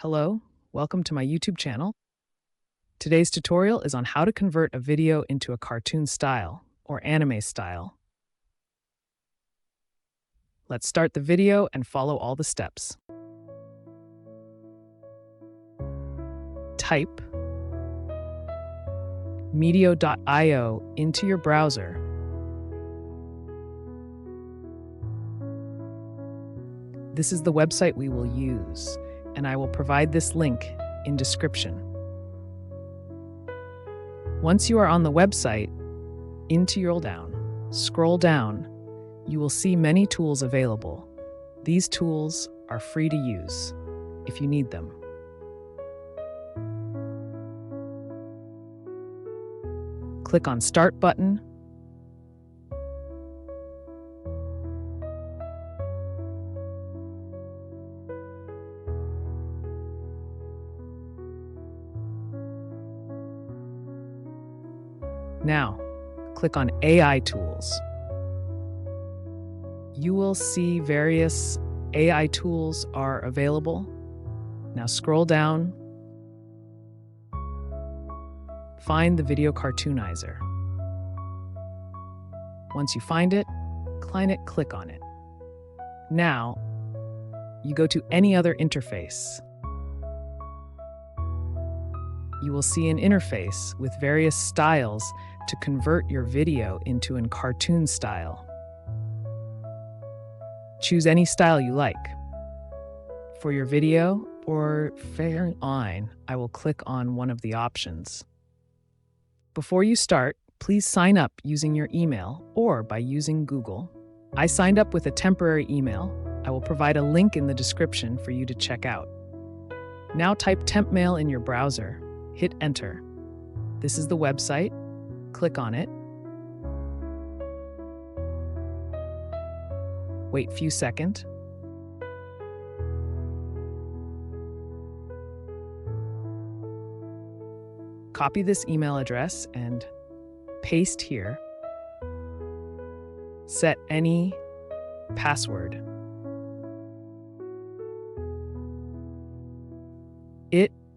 Hello, welcome to my YouTube channel. Today's tutorial is on how to convert a video into a cartoon style, or anime style. Let's start the video and follow all the steps. Type medio.io into your browser. This is the website we will use, and I will provide this link in description. Once you are on the website, scroll down, you will see many tools available. These tools are free to use if you need them. Click on Start button. Now, click on AI tools. You will see various AI tools are available. Now scroll down. Find the video Cartoonizer. Once you find it, click on it. Now, you go to any other interface. You will see an interface with various styles to convert your video into a cartoon style. Choose any style you like. For your video or fair line, I will click on one of the options. Before you start, please sign up using your email or by using Google. I signed up with a temporary email. I will provide a link in the description for you to check out. Now type temp mail in your browser. Hit enter. This is the website. Click on it. Wait a few seconds. Copy this email address and paste here. Set any password.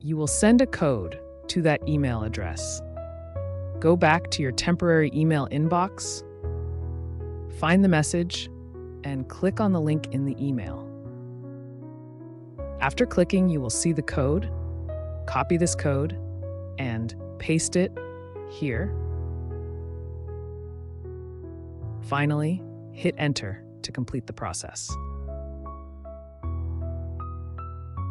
You will send a code to that email address. Go back to your temporary email inbox, find the message, and click on the link in the email. After clicking, you will see the code. Copy this code and paste it here. Finally, hit enter to complete the process.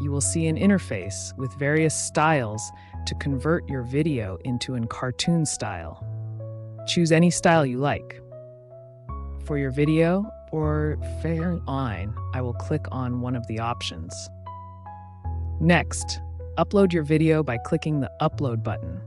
You will see an interface with various styles to convert your video into a cartoon style. Choose any style you like. For your video or fair line, I will click on one of the options. Next, upload your video by clicking the Upload button.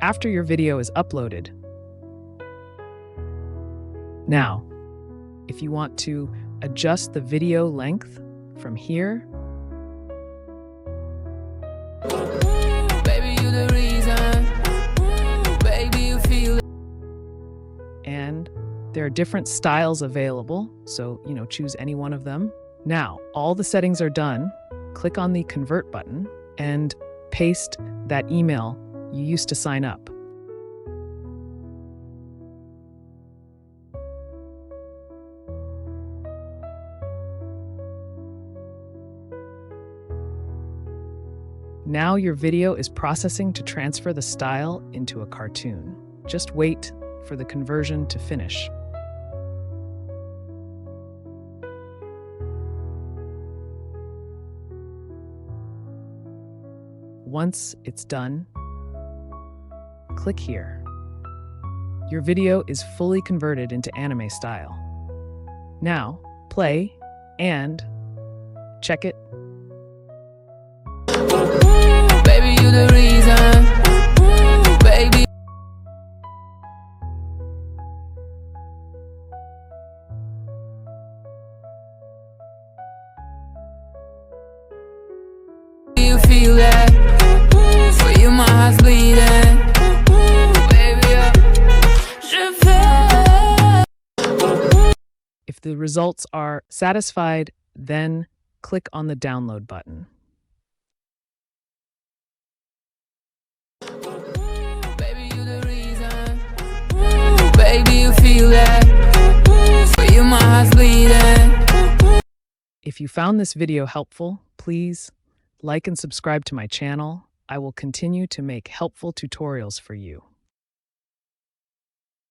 After your video is uploaded. Now, if you want to adjust the video length from here, baby, you're the reason. Baby, you feel it. And there are different styles available, so choose any one of them. Now, all the settings are done. Click on the Convert button and paste that email you used to sign up. Now your video is processing to transfer the style into a cartoon. Just wait for the conversion to finish. Once it's done, click here. Your video is fully converted into anime style. Now, play and check it. Baby, you're the reason. Baby. my heart's bleeding. Baby, je vais. If the results are satisfied, then click on the download button. Baby, you the reason. Baby, you feel that. For you, my heart's bleeding. If you found this video helpful, please like and subscribe to my channel. I will continue to make helpful tutorials for you.